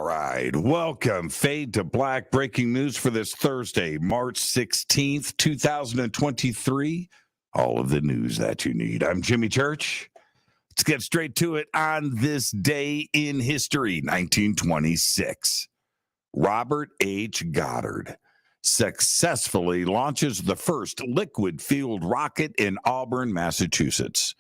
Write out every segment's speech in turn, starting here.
right. Welcome, Fade to Black. Breaking news for this Thursday, March 16th, 2023. All of the news that you need. I'm Jimmy Church. Let's get straight to it. On this day in history, 1926, Robert H. Goddard successfully launches the first liquid-fueled rocket in Auburn, Massachusetts.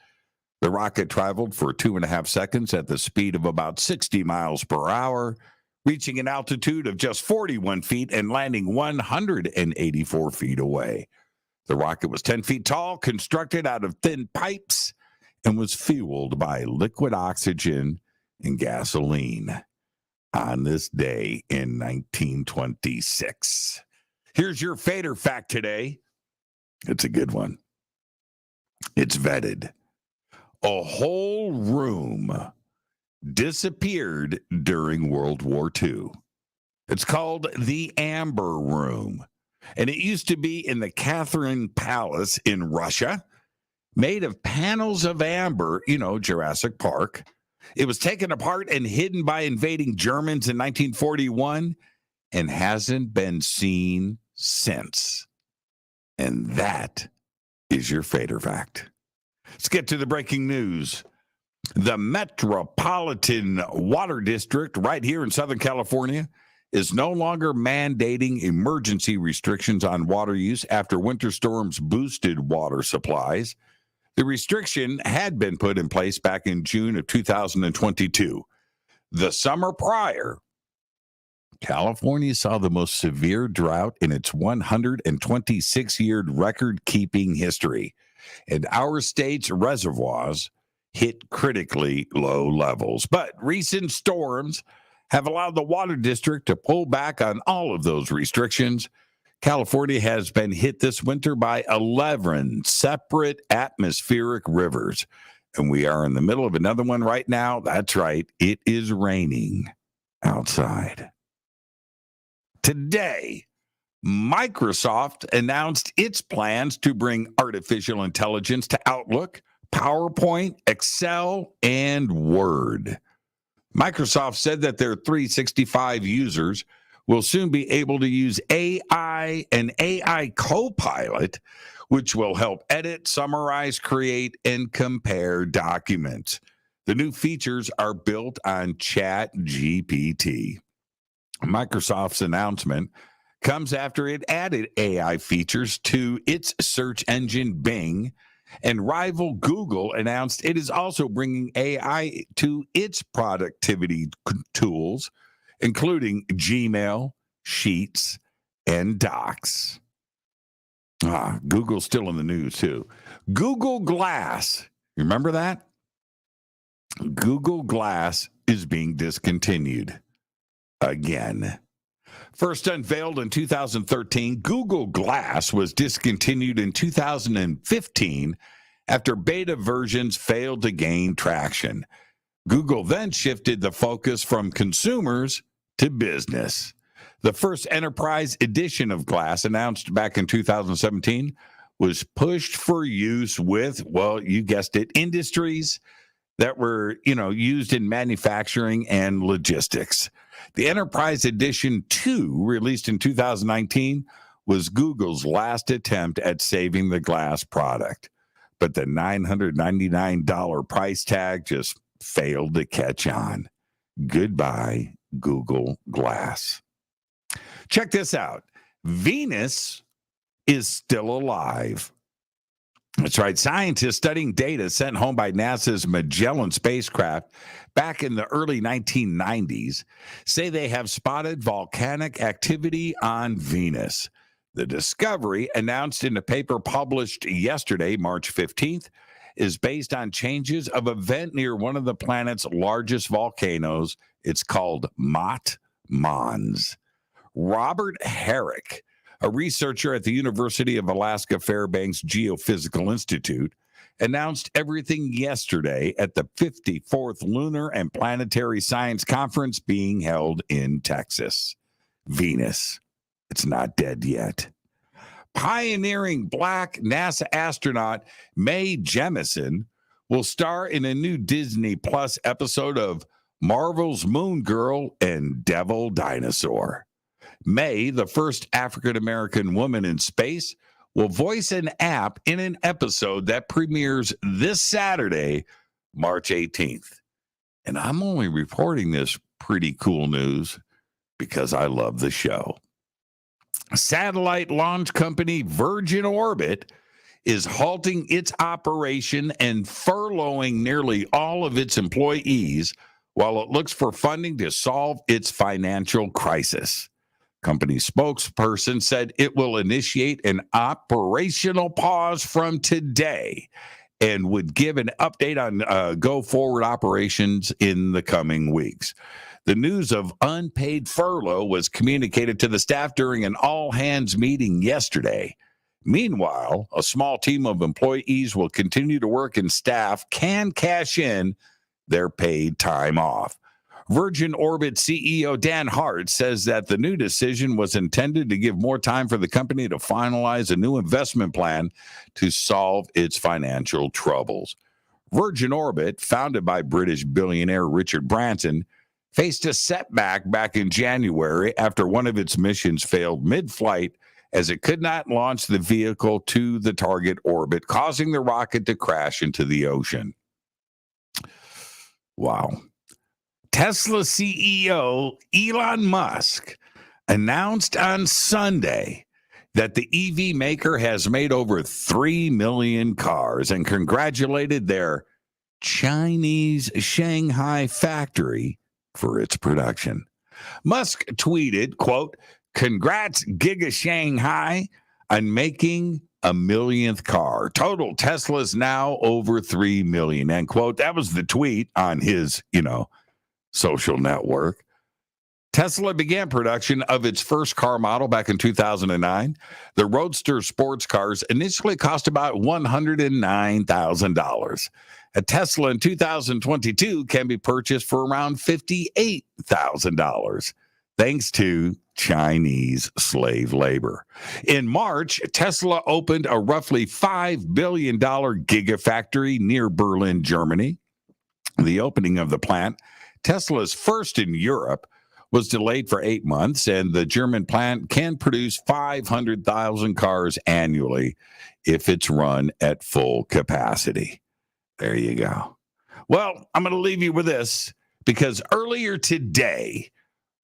The rocket traveled for 2.5 seconds at the speed of about 60 miles per hour, reaching an altitude of just 41 feet and landing 184 feet away. The rocket was 10 feet tall, constructed out of thin pipes, and was fueled by liquid oxygen and gasoline on this day in 1926. Here's your Fader fact today. It's a good one. It's vetted. A whole room disappeared during World War II. It's called the Amber Room, and it used to be in the Catherine Palace in Russia, made of panels of amber, Jurassic Park. It was taken apart and hidden by invading Germans in 1941 and hasn't been seen since. And that is your Fader fact. Let's get to the breaking news. The Metropolitan Water District right here in Southern California is no longer mandating emergency restrictions on water use after winter storms boosted water supplies. The restriction had been put in place back in June of 2022. The summer prior, California saw the most severe drought in its 126-year record-keeping history, and our state's reservoirs hit critically low levels. But recent storms have allowed the water district to pull back on all of those restrictions. California has been hit this winter by 11 separate atmospheric rivers, and we are in the middle of another one right now. That's right, it is raining outside. Today, Microsoft announced its plans to bring artificial intelligence to Outlook, PowerPoint, Excel, and Word. Microsoft said that their 365 users will soon be able to use AI and AI Copilot, which will help edit, summarize, create, and compare documents. The new features are built on ChatGPT. Microsoft's announcement comes after it added AI features to its search engine Bing, and rival Google announced it is also bringing AI to its productivity tools, including Gmail, Sheets, and Docs. Google's still in the news, too. Google Glass, you remember that? Google Glass is being discontinued again. First unveiled in 2013, Google Glass was discontinued in 2015 after beta versions failed to gain traction. Google then shifted the focus from consumers to business. The first enterprise edition of Glass, announced back in 2017, was pushed for use with, well, you guessed it, industries that were, used in manufacturing and logistics. The Enterprise Edition 2, released in 2019, was Google's last attempt at saving the Glass product. But the $999 price tag just failed to catch on. Goodbye, Google Glass. Check this out. Venus is still alive. That's right. Scientists studying data sent home by NASA's Magellan spacecraft back in the early 1990s say they have spotted volcanic activity on Venus. The discovery, announced in a paper published yesterday, March 15th, is based on changes of a vent near one of the planet's largest volcanoes. It's called Mont Mons. Robert Herrick, a researcher at the University of Alaska Fairbanks Geophysical Institute, announced everything yesterday at the 54th Lunar and Planetary Science Conference being held in Texas. Venus, it's not dead yet. Pioneering Black NASA astronaut Mae Jemison will star in a new Disney Plus episode of Marvel's Moon Girl, and Devil Dinosaur. May, the first African-American woman in space, will voice an app in an episode that premieres this Saturday, March 18th. And I'm only reporting this pretty cool news because I love the show. Satellite launch company Virgin Orbit is halting its operation and furloughing nearly all of its employees while it looks for funding to solve its financial crisis. Company spokesperson said it will initiate an operational pause from today and would give an update on go-forward operations in the coming weeks. The news of unpaid furlough was communicated to the staff during an all-hands meeting yesterday. Meanwhile, a small team of employees will continue to work and staff can cash in their paid time off. Virgin Orbit CEO Dan Hart says that the new decision was intended to give more time for the company to finalize a new investment plan to solve its financial troubles. Virgin Orbit, founded by British billionaire Richard Branson, faced a setback back in January after one of its missions failed mid-flight as it could not launch the vehicle to the target orbit, causing the rocket to crash into the ocean. Wow. Tesla CEO Elon Musk announced on Sunday that the EV maker has made over 3 million cars and congratulated their Chinese Shanghai factory for its production. Musk tweeted, quote, "Congrats, Giga Shanghai, on making a millionth car. Total Tesla's now over 3 million," end quote. That was the tweet on his, social network. Tesla began production of its first car model back in 2009. The Roadster sports cars initially cost about $109,000. A Tesla in 2022 can be purchased for around $58,000, thanks to Chinese slave labor. In March, Tesla opened a roughly $5 billion gigafactory near Berlin, Germany. The opening of the plant, Tesla's first in Europe, was delayed for 8 months, and the German plant can produce 500,000 cars annually if it's run at full capacity. There you go. Well, I'm going to leave you with this because earlier today,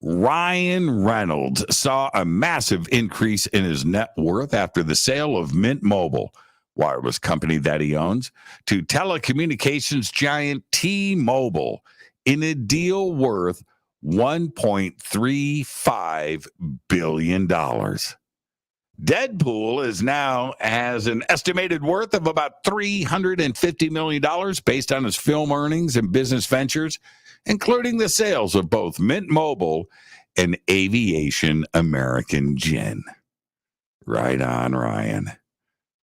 Ryan Reynolds saw a massive increase in his net worth after the sale of Mint Mobile, wireless company that he owns, to telecommunications giant T-Mobile in a deal worth $1.35 billion. Deadpool now has an estimated worth of about $350 million based on his film earnings and business ventures, including the sales of both Mint Mobile and Aviation American Gin. Right on, Ryan.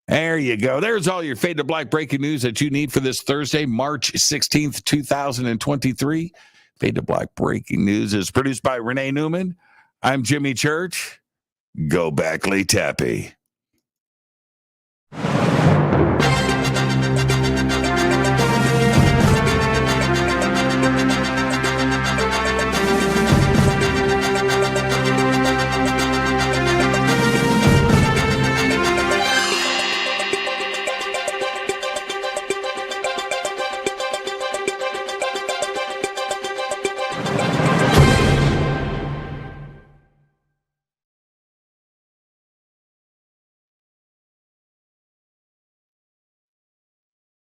There you go. There's all your Fade to Black breaking news that you need for this Thursday, March 16th, 2023. Fade to Black breaking news is produced by Renee Newman. I'm Jimmy Church. Go Beckley Teppy.